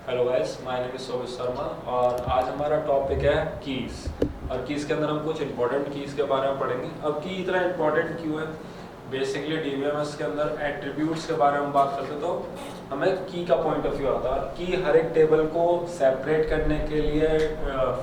Hello guys, my name is Sobhit Sharma और आज हमारा टॉपिक है कीज़। और कीज़ के अंदर हम कुछ इंपॉर्टेंट कीज़ के बारे में पढ़ेंगे। अब की इतना इंपॉर्टेंट क्यों है? बेसिकली डीबीएमएस के अंदर एट्रीब्यूट्स के बारे में बात करते तो हमें की का पॉइंट ऑफ व्यू आता है। की हर एक टेबल को सेपरेट करने के लिए,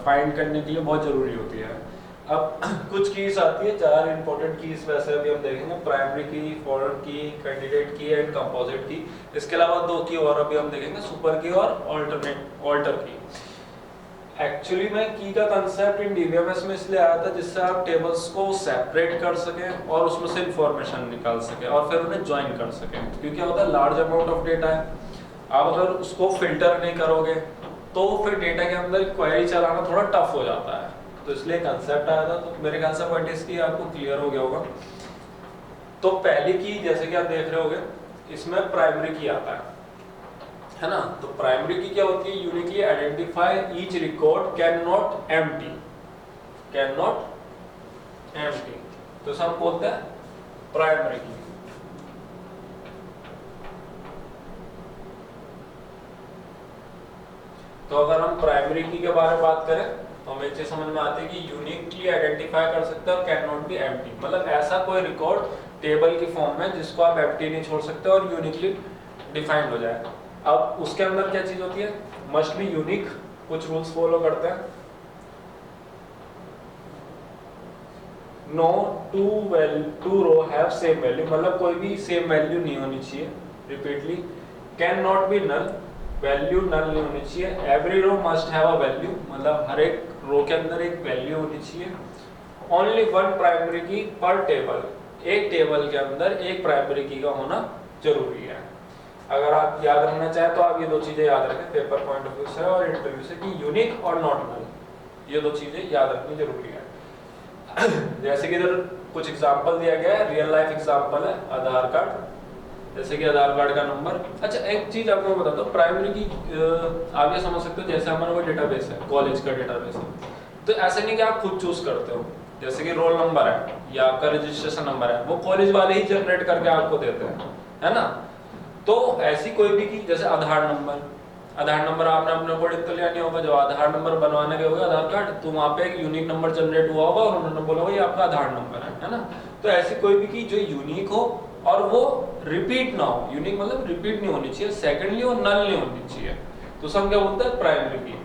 फाइंड करने के लिए बहुत ज़रूरी होती है। अब कुछ कीज आती है, चार इंपॉर्टेंट कीज वैसे अभी हम देखेंगे, प्राइमरी की, फॉरेन की, कैंडिडेट की एंड कंपोजिट की। इसके अलावा दो की और अभी हम देखेंगे, सुपर की और ऑल्टर की। एक्चुअली में की का कंसेप्ट इन डीबीएमएस में इसलिए आया था जिससे आप टेबल्स को सेपरेट कर सकें और उसमें से इंफॉर्मेशन निकाल सकें और फिर उन्हें ज्वाइन कर सकें। क्योंकि क्या होता है, लार्ज अमाउंट ऑफ डेटा है, आप अगर उसको फिल्टर नहीं करोगे तो फिर डेटा के अंदर क्वेरी चलाना थोड़ा टफ हो जाता है। तो इसलिए कंसेप्ट आया था। तो मेरे ख्याल से पॉइंट इसकी आपको क्लियर हो गया होगा। तो पहली की जैसे कि आप देख रहे होगे, इसमें प्राइमरी की आता है ना। तो प्राइमरी की क्या होती है? Uniquely identify each record can not empty, तो इसे हम बोलते हैं प्राइमरी की। तो अगर हम प्राइमरी की के बारे में बात करें तो हमें एक चीज समझ में आती है कि यूनिकली आइडेंटिफाई कर सकते हैं और कैन नॉट बी एम्प्टी, मतलब ऐसा कोई रिकॉर्ड टेबल की फॉर्म में जिसको आप एम्प्टी नहीं छोड़ सकते और यूनिकली डिफाइंड हो जाए। अब उसके अंदर क्या चीज होती है? मस्ट बी यूनिक, कुछ रूल्स फॉलो करते हैं। No two row have same value, मतलब कोई भी सेम वैल्यू नहीं होनी चाहिए repeatedly. Can not be null, value null नहीं होनी चाहिए। Every row must have a value, मतलब हर एक रो के अंदर एक वैल्यू होनी चाहिए। ओनली वन प्राइमरी की पर टेबल, एक टेबल के अंदर एक प्राइमरी की का होना जरूरी है। अगर आप याद रखना चाहें तो आप ये दो चीजें याद रखें पेपर पॉइंट ऑफ व्यू से और इंटरव्यू से, कि यूनिक और नॉट नल, ये दो चीजें याद रखनी जरूरी है। जैसे कि इधर कुछ एग्जांपल दिया गया है, रियल लाइफ एग्जांपल है आधार कार्ड, जैसे कि आधार कार्ड का नंबर। अच्छा, एक चीज आपको मैं बताता हूँ, प्राइमरी की आप ये समझ सकते हो जैसे हमारा कोई डेटाबेस है, कॉलेज का डेटाबेस है, तो ऐसे नहीं कि आप खुद चूज करते हो। जैसे कि रोल नंबर है या आपका रजिस्ट्रेशन नंबर है, वो कॉलेज वाले ही जनरेट करके आपको देते हैं, है ना। तो ऐसी कोई भी की, जैसे आधार नंबर आपने अपने अकॉर्डिंग तो लिया नहीं होगा। जब आधार नंबर बनवाने गए होगा आधार कार्ड, तो वहाँ पे एक यूनिक नंबर जनरेट हुआ होगा और उन्होंने बोला होगा ये आपका आधार नंबर है ना। तो ऐसी कोई भी की जो यूनिक हो और वो रिपीट ना हो, यूनिक मतलब रिपीट नहीं होनी चाहिए, सेकेंडली वो नल नहीं होनी चाहिए, तो सब क्या बोलते हैं प्राइमरी की।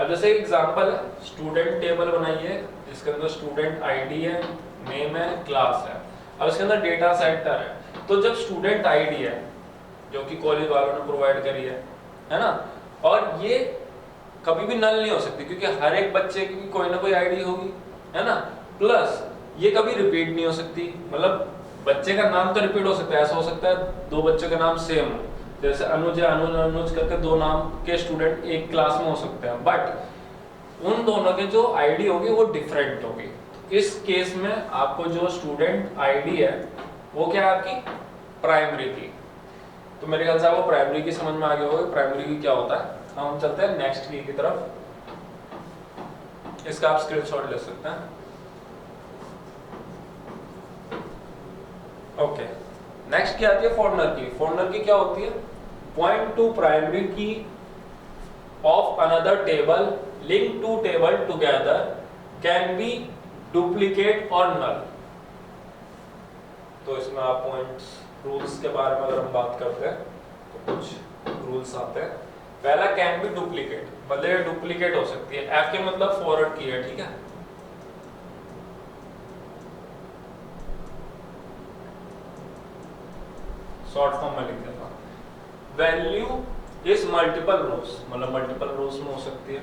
अब जैसे एग्जांपल है, स्टूडेंट टेबल बनाइए जिसके अंदर स्टूडेंट आईडी है, नेम है, क्लास है, अब इसके अंदर डेटा सेंटर है। तो जब स्टूडेंट आईडी है जो कि कॉलेज वालों ने प्रोवाइड करी है ना, और ये कभी भी नल नहीं हो सकती क्योंकि हर एक बच्चे की कोई ना कोई आईडी होगी, है ना। प्लस ये कभी रिपीट नहीं हो सकती, मतलब बच्चे का नाम तो रिपीट हो सकता है, ऐसा हो सकता है दो बच्चों के नाम सेम हो, जैसे अनुज अनुज करके दो नाम के स्टूडेंट एक क्लास में हो सकते हैं, बट उन दोनों के जो आईडी होगी वो डिफरेंट होगी। इस केस में आपको जो स्टूडेंट आईडी है वो क्या है? आपकी प्राइमरी की। तो मेरे ख्याल से आपको प्राइमरी की समझ में आ गया होगा प्राइमरी की क्या होता है। हम चलते हैं नेक्स्ट की तरफ, इसका आप स्क्रीनशॉट ले सकते हैं। ओके, नेक्स्ट क्या आती है? फॉर्नर की। फॉर्नर की क्या होती है? Point to primary key of another table, link to table together, can be duplicate और नल। तो इसमें आप पॉइंट्स रूल्स के बारे में अगर हम बात करते हैं तो कुछ रूल्स आते हैं। पहला, कैन बी डुप्लीकेट, मतलब डुप्लीकेट हो सकती है। एफ के मतलब फॉरवर्ड की है, ठीक है। शॉर्ट फॉर्म में लिख देता हूं। वैल्यू इज मल्टीपल रोज, मतलब मल्टीपल रोज में हो सकती है।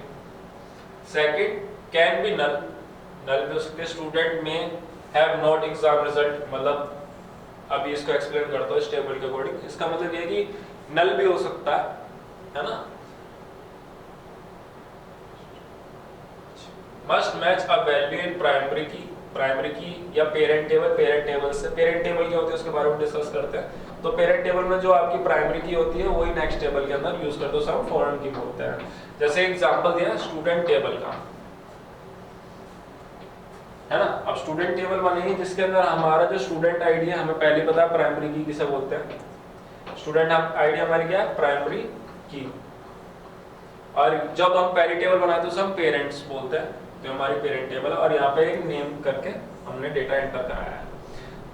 सेकंड, कैन बी नल, नल भी हो सकती है। स्टूडेंट में हैव नॉट एग्जाम रिजल्ट, मतलब अभी इसको एक्सप्लेन करता हूं इस टेबल के अकॉर्डिंग। इसका मतलब ये है कि नल भी हो सकता है ना। Must match a value in primary की या पेरेंट टेबल। पेरेंट टेबल से, पेरेंट टेबल क्या होती है उसके बारे में डिस्कस करते हैं। तो पेरेंट टेबल में जो आपकी प्राइमरी की होती है वही नेक्स्ट टेबल के अंदर यूज करते हैं, सब फॉरेन की बोलते हैं। जैसे एग्जांपल दिया स्टूडेंट टेबल का, है ना। अब स्टूडेंट टेबल बनेगी जिसके अंदर हमारा जो स्टूडेंट आईडी है, हमें पहले पता है प्राइमरी की किसे बोलते हैं। स्टूडेंट आईडी हमारी क्या है? प्राइमरी की। और जब हम पेरेंट टेबल बनाते हैं तो हम पेरेंट्स बोलते हैं, तो हमारी पेरेंट टेबल है और यहाँ पे एक नेम करके हमने डेटा एंटर कराया है।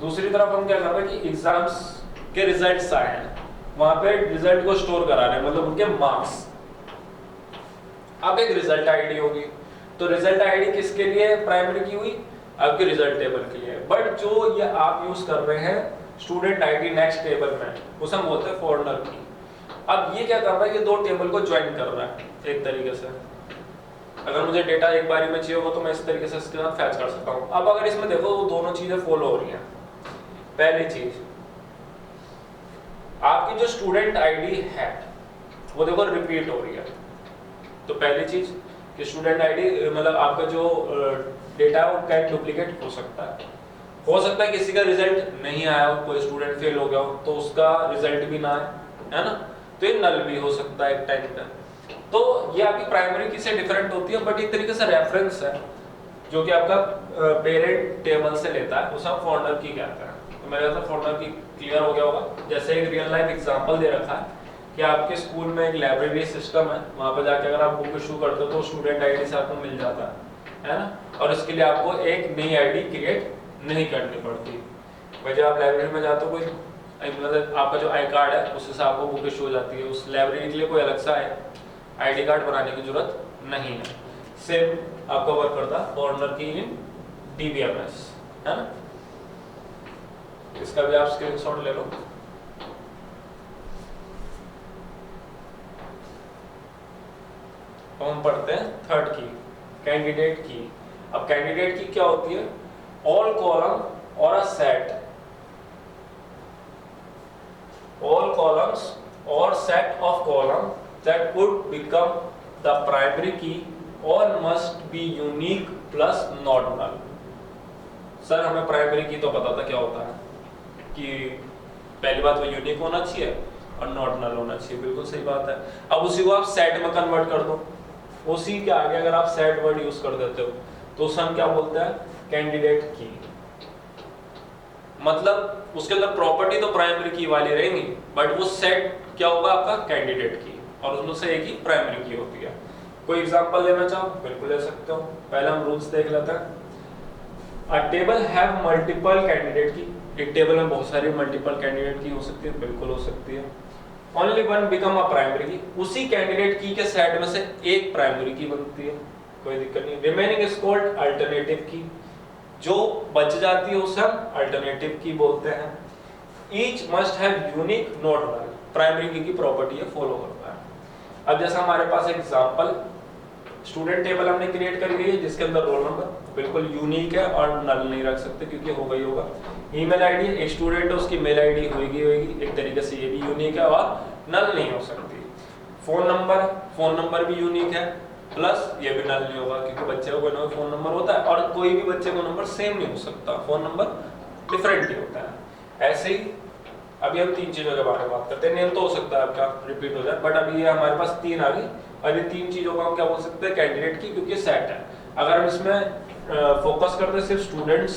दूसरी तरफ हम क्या कर रहे हैं कि एग्जाम्स के रिजल्ट्स आए हैं, वहां पे रिजल्ट को स्टोर करा रहे हैं, मतलब उनके मार्क्स। अब एक रिजल्ट आईडी होगी, तो रिजल्ट आईडी किसके लिए प्राइमरी की हुई, आपके रिजल्ट टेबल के लिए। बट जो ये आप यूज कर रहे हैं स्टूडेंट आईडी नेक्स्ट टेबल में, उसे हम बोलते हैं फॉरनर की। अब ये क्या कर रहा है, ये दो टेबल को ज्वाइन कर रहा है एक तरीके से। अगर मुझे डेटा एक बारी में चाहिए होगा तो मैं इस तरीके से इसके साथ फैच कर सकता हूँ। अब अगर इसमें देखो वो दोनों चीजें फॉलो हो रही हैं। पहली चीज, आपकी जो स्टूडेंट आईडी है वो देखो रिपीट हो रही है, तो पहली चीज कि स्टूडेंट आईडी मतलब आपका जो डेटा है वो कहीं डुप्लीकेट हो सकता है। हो सकता है किसी का रिजल्ट नहीं आया हो, कोई स्टूडेंट फेल हो गया हो तो उसका रिजल्ट भी ना आए, है ना, तो ये नल भी हो सकता है एक टाइम पे। तो ये आपकी प्राइमरी की से डिफरेंट होती है, बट एक तरीके से रेफरेंस है जो कि आपका पेरेंट टेबल से लेता है, उसे हम फॉरनर की कहते हैं। तो मेरे ख्याल से फॉरनर की क्लियर हो गया होगा। जैसे एक रियल लाइफ एग्जांपल दे रखा है कि आपके स्कूल में एक लाइब्रेरी सिस्टम है, वहां पर जाके अगर आप बुक इशू करते हो तो स्टूडेंट आईडी से आपको मिल जाता है ना, और इसके लिए आपको एक नई आईडी क्रिएट नहीं करनी पड़ती। भाई जब आप लाइब्रेरी में जाते हो कोई मतलब आपका जो आई कार्ड है उससे से आपको बुक इशू हो जाती है, उस लाइब्रेरी के लिए कोई अलग सा आईडी कार्ड बनाने की जरूरत नहीं है। सेम आपका वर्क करता है फॉरनर की इन डीबीएमएस, है ना। इसका भी आप स्क्रीनशॉट ले लो। तो हम पढ़ते हैं थर्ड की, कैंडिडेट की। अब कैंडिडेट की क्या होती है, ऑल कॉलम और अ सेट, ऑल कॉलम्स और set of column that would become the primary key or must be unique plus not null। Sir हमें प्राइमरी की तो पता था क्या होता है कि पहली बात वो यूनिक होना चाहिए और नॉट नल होना चाहिए, बिल्कुल सही बात है। अब उसी को आप सेट में कन्वर्ट कर दो, उसी के आगे अगर आप सेट वर्ड यूज कर देते हो तो उसे हम क्या बोलते हैं, कैंडिडेट की। मतलब उसके अंदर प्रॉपर्टी तो प्राइमरी की वाली रहेगी, बट वो सेट क्या होगा आपका, कैंडिडेट की, और उसमें से एक ही प्राइमरी की होती है। कोई एग्जांपल लेना चाहो बिल्कुल ले सकते हो। पहले हम रूल्स देख लेते हैं। अ टेबल हैव मल्टीपल कैंडिडेट की, एक टेबल में बहुत सारी मल्टीपल कैंडिडेट की हो सकती है, बिल्कुल हो सकती है। Only one become a primary की, उसी कैंडिडेट की के सेट में से एक प्राइमरी की बनती है, कोई दिक्कत नहीं। रिमेनिंग इज कॉल्ड अल्टरनेटिव की, जो बच जाती है उसे हम अल्टरनेटिव की बोलते हैं। Each must have unique not null, primary key property है फॉलो करता है। अब जैसा हमारे पास एग्जांपल स्टूडेंट टेबल हमने क्रिएट कर ली है जिसके अंदर रोल नंबर बिल्कुल यूनिक है और नल नहीं रख सकते क्योंकि होगा ही होगा। ईमेल आईडी, एक स्टूडेंट है उसकी मेल आईडी होगी एक तरीके से, ये भी यूनिक है और नल नहीं हो सकती। फोन नंबर भी यूनिक है, प्लस ये भी नल नहीं होगा क्योंकि बच्चे को कोई ना फोन नंबर होता है और कोई भी बच्चे को नंबर सेम नहीं हो सकता, फोन नंबर डिफरेंट ही होता है। ऐसे ही अभी हम तीन चीजों के बारे में बात करते हैं। नेम तो हो सकता है आपका रिपीट हो जाए, बट अभी ये हमारे पास तीन आ गई और ये तीन चीजों को हम क्या बोल सकते हैं, कैंडिडेट की, क्योंकि सेट है। अगर हम इसमें फोकस करते हैं सिर्फ स्टूडेंट्स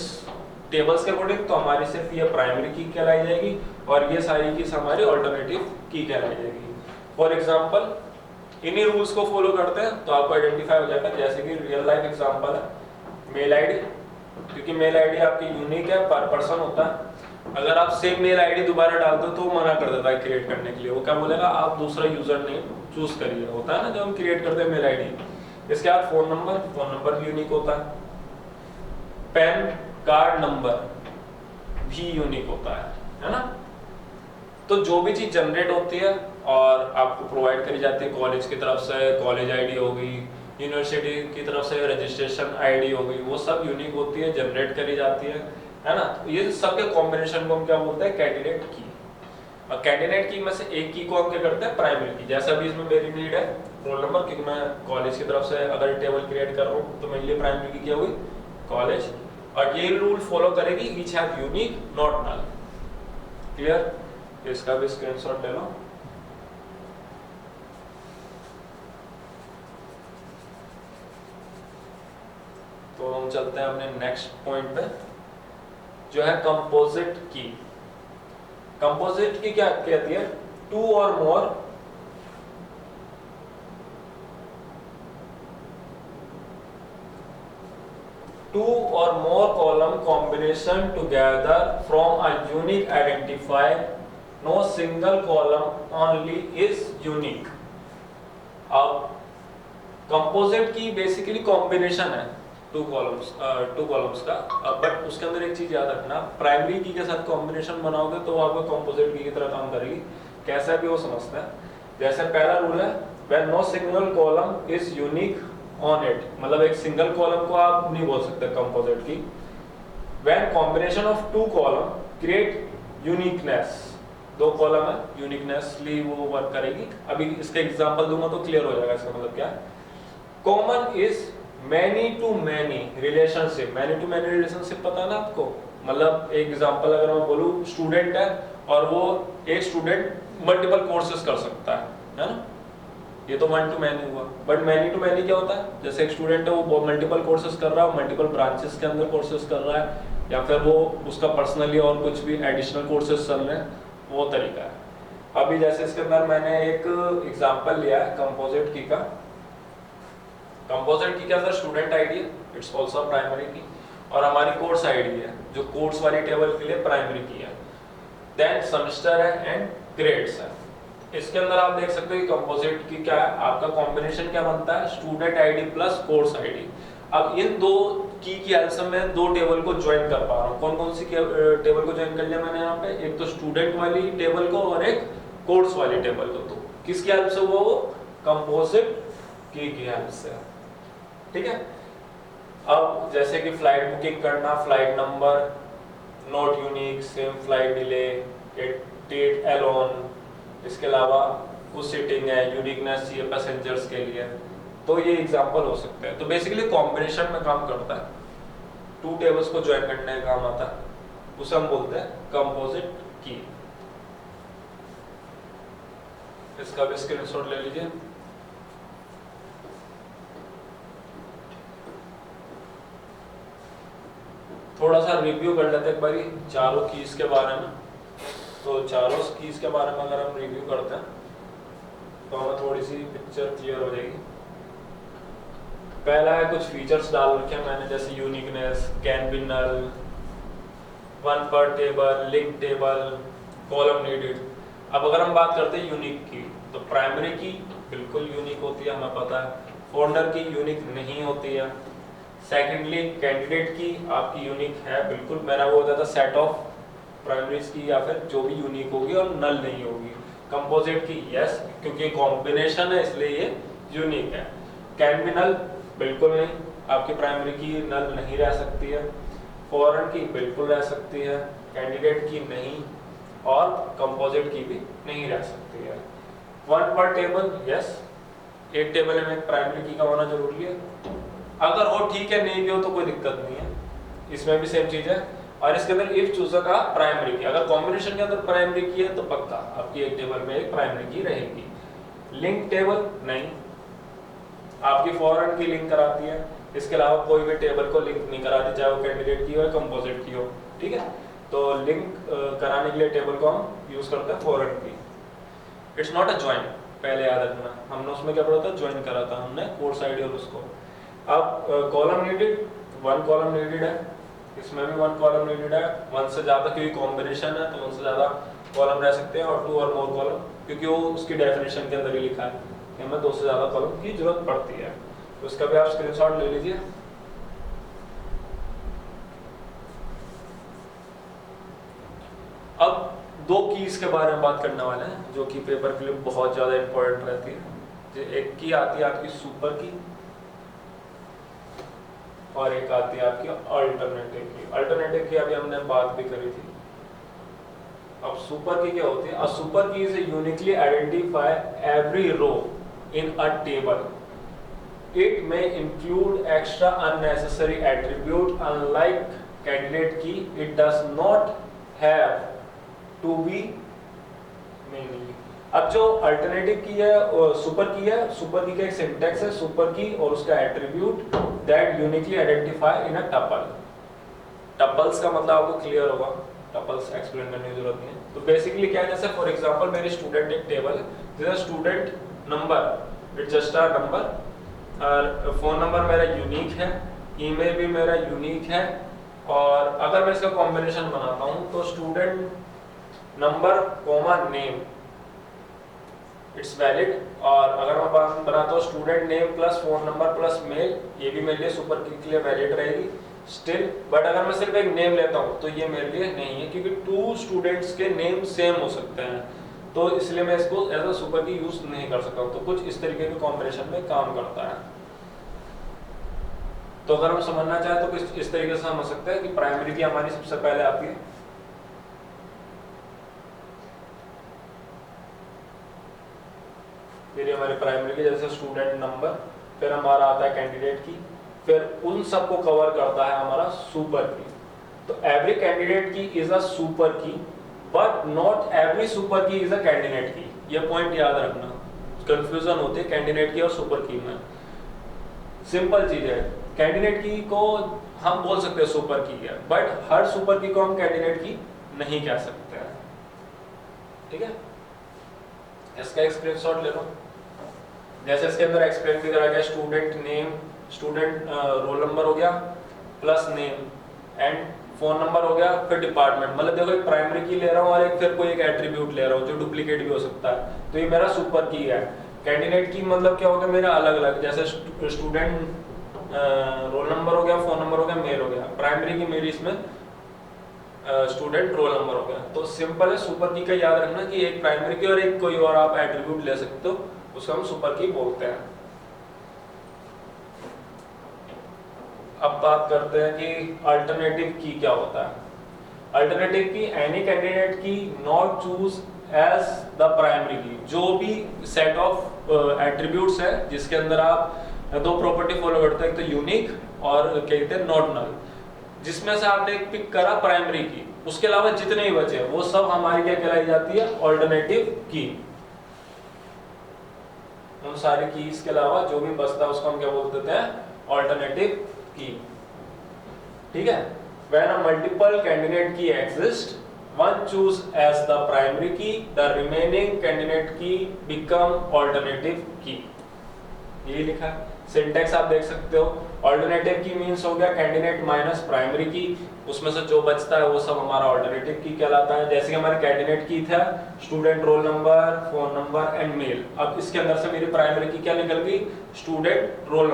टेबल्स के अकॉर्डिंग तो हमारी सिर्फ ये प्राइमरी की कहलाई जाएगी और ये सारी की हमारी ऑल्टरनेटिव की कहलाई जाएगी। फॉर एग्जाम्पल इन्हीं रूल्स को फॉलो करते हैं तो आपको आइडेंटिफाई हो जाएगा। जैसे कि रियल लाइफ एग्जाम्पल है मेल आईडी, क्योंकि मेल आईडी आपकी यूनिक है, पर पर्सन होता है। अगर आप सेम मेल आईडी दोबारा डाल दो तो मना कर देता है क्रिएट करने के लिए, वो क्या बोलेगा आप दूसरा यूजर नेम चूज करिए, होता है ना जब हम क्रिएट करते हैं मेल आईडी। इसके बाद फोन नंबर भी यूनिक होता है, पैन कार्ड नंबर भी यूनिक होता है ना। तो जो भी चीज जनरेट होती है और आपको प्रोवाइड करी जाती है कॉलेज की तरफ से, कॉलेज आईडी होगी, यूनिवर्सिटी की तरफ से रजिस्ट्रेशन आईडी होगी, वो सब यूनिक होती है, जनरेट करी जाती है ना। तो ये सब के कॉम्बिनेशन को हम क्या बोलते हैं, कैंडिडेट की। और कैंडिडेट की में से एक की को हम क्या करते हैं, प्राइमरी की। जैसा अभी इसमें मेरी नीड है रोल नंबर, क्योंकि मैं कॉलेज की तरफ से अगर टेबल क्रिएट कर रहा हूँ तो मेरे लिए प्राइमरी की क्या हुई, कॉलेज। और ये रूल फॉलो करेगी each have unique not null. Clear? इसका भी स्क्रीनशॉट ले लो। तो हम चलते हैं अपने नेक्स्ट पॉइंट पे जो है कंपोजिट की। कंपोजिट की क्या कहती है, टू और मोर two or more column combination together from a unique identifier, no single column only is unique. अब कंपोजिट की बेसिकली कॉम्बिनेशन है टू कॉलम्स का, बट उसके अंदर एक चीज याद रखना, प्राइमरी की के साथ कॉम्बिनेशन बनाओगे तो वो आपको कंपोजिट की तरह काम करेगी। कैसा भी वो समझते हैं, जैसे पहला रूल है when no single column is unique on it, मतलब एक सिंगल कॉलम को आप नहीं बोल सकते composite key. When combination of two column create uniqueness, दो कॉलम है यूनिकनेसली वो वर्क करेगी। अभी इसका एग्जांपल दूंगा तो क्लियर हो जाएगा इसका मतलब क्या है। Common is many to many relationship, many to many relationship पता है ना आपको, मतलब एक एग्जांपल अगर मैं बोलूं स्टूडेंट है और वो एक स्टूडेंट मल्टीपल कोर्सेज कर सकता है ना, ये तो वन टू मैनी हुआ। बट मैनी टू मैनी क्या होता है, जैसे एक स्टूडेंट है वो मल्टीपल कोर्सेज कर रहा है, मल्टीपल ब्रांचेस के अंदर कोर्सेज कर रहा है, या फिर वो उसका पर्सनली और कुछ भी एडिशनल कोर्सेज चल रहे हैं, वो तरीका है। अभी जैसे इसके अंदर मैंने एक एग्जांपल लिया है कंपोजिट की का। कंपोजिट की के अंदर स्टूडेंट आईडी है, इट्स आल्सो प्राइमरी की, और हमारी कोर्स आईडी है जो कोर्स वाली टेबल के लिए प्राइमरी की है। देन सेमेस्टर है एंड ग्रेड्स है। इसके अंदर आप देख सकते हो कि कंपोजिट की क्या है, आपका कॉम्बिनेशन क्या बनता है, student ID plus course ID. अब इन दो की हेल्प से मैं दो टेबल को ज्वाइन कर पा रहा हूँ। कौन कौन सी टेबल को ज्वाइन कर लिया मैंने यहाँ पे, एक तो स्टूडेंट वाली टेबल को और एक कोर्स वाली टेबल को। तो किसकी हेल्प से हुआ वो, कंपोजिट की हेल्प से, ठीक है। अब जैसे कि फ्लाइट बुकिंग करना, flight number not unique, same flight delay, date alone, इसके अलावा कुछ सीटिंग है, यूनिकनेस चाहिए पैसेंजर्स के लिए, तो ये एग्जांपल हो सकते हैं। तो बेसिकली कॉम्बिनेशन में काम करता है, टू टेबल्स को ज्वाइन करने का काम आता है, उसे हम बोलते हैं कंपोजिट की। इसका भी स्क्रीनशॉट ले लीजिए। थोड़ा सा रिव्यू कर लेते हैं एक बारी चारों कीज के बारे में। तो चारों कीज के बारे में अगर हम रिव्यू करते हैं तो हमें थोड़ी सी पिक्चर क्लियर हो जाएगी। पहला है कुछ फीचर्स डाल रखे हैं मैंने, जैसे uniqueness, can be null, one per table, link table, column needed. अब अगर हम बात करते हैं यूनिक की, तो प्राइमरी की बिल्कुल यूनिक होती है, हमें पता है। फोल्डर की यूनिक नहीं होती है। सेकेंडली कैंडिडेट की आपकी यूनिक है बिल्कुल, मेरा वो होता था सेट ऑफ प्राइमरीज की या फिर जो भी यूनिक होगी और नल नहीं होगी। कंपोजिट की यस, क्योंकि कॉम्बिनेशन है इसलिए ये यूनिक है। कैन बी नल बिल्कुल नहीं, आपकी प्राइमरी की नल नहीं रह सकती है। फॉरेन की बिल्कुल रह सकती है, कैंडिडेट की नहीं, और कंपोजिट की भी नहीं रह सकती है। वन पर टेबल यस, एक टेबल में एक प्राइमरी की का होना जरूरी है। अगर हो ठीक है, नहीं भी हो तो कोई दिक्कत नहीं है, इसमें भी सेम चीज है। और इसके अंदर इफ चूजर का प्राइमरी की, अगर कॉम्बिनेशन के अंदर प्राइमरी की है तो पक्का आपकी एक टेबल में एक प्राइमरी की रहेगी। लिंक टेबल नहीं, आपकी फॉरेन की लिंक कराती है, इसके अलावा कोई भी टेबल को लिंक नहीं कराती, चाहे वो कैंडिडेट की हो या कंपोजिट की हो, ठीक है। तो लिंक कराने के लिए टेबल को हम यूज करते हैं फॉरेन की। इट्स नॉट अ ज्वाइन, पहले याद रखना, हमने उसमें क्या पढ़ा था, ज्वाइन करा था हमने कोर्स आईडी और उसको। अब column needed, one column needed है, इसमें भी वन कॉलम नीडेड है। वन से ज्यादा क्योंकि कॉम्बिनेशन है तो वन से ज्यादा कॉलम रह सकते हैं, और टू और मोर कॉलम, क्योंकि वो उसकी डेफिनेशन के अंदर ही लिखा है कि हमें दो से ज्यादा कॉलम की जरूरत पड़ती है। तो इसका भी आप स्क्रीनशॉट ले लीजिए। अब दो कीज के बारे में बात करने वाले हैं जो कि पेपर के लिए बहुत ज्यादा इंपॉर्टेंट रहती है। एक की आती है आपकी सुपर की, और एक आती है आपकी अल्टरनेटिव की। अल्टरनेटिव की अभी हमने बात भी करी थी। अब सुपर की क्या होती है, a super key is uniquely identify every row in a table. It may include extra unnecessary attribute, unlike candidate key it does not have to be many. अब जो अल्टरनेटिव की है, सुपर की है, सुपर की का एक सिंटैक्स है सुपर की और उसका attribute that uniquely identify in a tuple. Tuples का मतलब आपको क्लियर होगा, टपल्स एक्सप्लेन करने की जरूरत नहीं है। तो बेसिकली क्या है, जैसे फॉर एग्जांपल मेरी स्टूडेंट एक टेबल है, जैसे student number, it's just a number, और फोन नंबर मेरा यूनिक है, ईमेल भी मेरा यूनिक है। और अगर मैं इसका कॉम्बिनेशन बनाता हूँ तो student number comma name it's valid. और अगर मैं बनाता हूँ student name plus phone number plus mail, ये भी मेरे लिए सुपर की के लिए वैलिड रहेगी स्टिल। बट अगर मैं सिर्फ एक नेम लेता हूँ तो ये मेरे लिए नहीं है, क्योंकि 2 स्टूडेंट्स के नेम सेम हो सकते हैं, तो इसलिए मैं इसको एज अ सुपर की यूज नहीं कर सकता हूँ। तो कुछ इस तरीके के कॉम्बिनेशन में काम करता है। तो अगर हम समझना चाहें तो कुछ इस तरीके से समझ सकते हैं कि प्राइमरी की हमारी सबसे पहले आती है फिर हमारे प्राइमरी की जैसे स्टूडेंट नंबर, फिर हमारा आता है कैंडिडेट की, फिर उन सबको कवर करता है हमारा सुपर की। तो एवरी कैंडिडेट की इज अ सुपर की, but not every super key is a candidate की। ये पॉइंट याद रखना, कंफ्यूजन होती है कैंडिडेट की और सुपर की में। सिंपल चीज है, कैंडिडेट की को हम बोल सकते हैं सुपर की है, बट हर सुपर की को हम कैंडिडेट की नहीं कह सकते हैं। ठीक है, इसका एक स्क्रीनशॉट ले लो। जैसे इसके अंदर एक्सप्लेन भी करा गया, student name, student roll number हो गया plus name and phone number हो गया, फिर डिपार्टमेंट। मतलब देखो एक प्राइमरी की ले रहा हूँ और एक फिर कोई एक एट्रीब्यूट ले रहा हूँ जो डुप्लीकेट भी हो सकता है, तो ये मेरा सुपर की है। कैंडिडेट की मतलब क्या हो गया मेरा अलग अलग, जैसे स्टूडेंट रोल नंबर हो गया, फोन नंबर हो गया, मेल हो गया। प्राइमरी की मेरी इसमें स्टूडेंट रोल नंबर हो गया। तो सिंपल है, सुपर की का याद रखना कि एक प्राइमरी की और एक कोई और आप एट्रीब्यूट ले सकते हो, उसको हम सुपर की बोलते हैं। अब बात करते हैं कि अल्टरनेटिव की क्या होता है। Alternative key any candidate key not choose as the primary key, जो भी सेट ऑफ एट्रीब्यूट्स है जिसके अंदर आप 2 प्रॉपर्टी फॉलो करते हैं, एक तो यूनिक और क्या कहते हैं नॉट नल, जिसमें से आपने एक पिक करा प्राइमरी की, उसके अलावा जितने ही बचे वो सब हमारी क्या कहलाई जाती है, ऑल्टरनेटिव की। उन सारी कीज के अलावा जो भी बचता है उसको हम क्या बोल देते हैं, ऑल्टरनेटिव की। ठीक है, when a multiple candidate key exist, one choose as the primary key, the remaining candidate key become alternative key. यही लिखा है। सिंटेक्स आप देख सकते हो, ऑल्टरनेटिव की मींस हो गया कैंडिडेट माइनस प्राइमरी की, उसमें से जो बचता है वो सब हमारा ऑल्टरनेटिव की कहलाता है। जैसे कि हमारे कैंडिडेट की था student roll number, phone number and mail. अब इसके अंदर से मेरी प्राइमरी की क्या निकल गई, स्टूडेंट रोल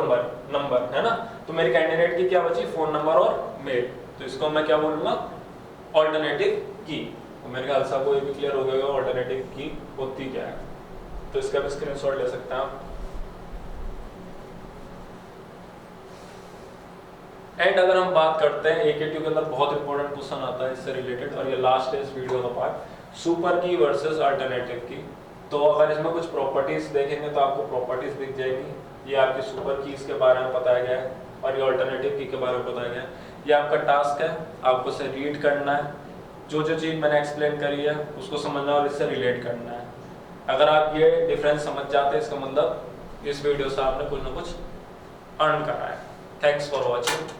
नंबर है ना, तो मेरी कैंडिडेट की क्या बची, फोन नंबर और मेल। तो इसको मैं क्या बोलूंगा, ऑल्टरनेटिव की। तो मेरे ख्याल से आपको ये भी क्लियर हो गया ऑल्टरनेटिव की होती क्या है। तो इसका भी स्क्रीनशॉट ले सकते हैं आप। एंड अगर हम बात करते हैं AKTU के अंदर बहुत इंपॉर्टेंट क्वेश्चन आता है इससे रिलेटेड, और ये लास्ट है इस वीडियो का पार्ट, सुपर की वर्सेस अल्टरनेटिव की। तो अगर इसमें कुछ प्रॉपर्टीज देखेंगे तो आपको प्रॉपर्टीज दिख जाएगी। ये आपकी सुपर कीज के बारे में बताया गया है और ये अल्टरनेटिव की के बारे में बताया गया है। ये आपका टास्क है, आपको इसे रीड करना है, जो जो चीज़ मैंने एक्सप्लेन करी है उसको समझना और इससे रिलेट करना है। अगर आप ये डिफरेंस समझ जाते हैं इसका मतलब इस वीडियो से आपने कुछ ना कुछ अर्न करा है। Thanks for watching.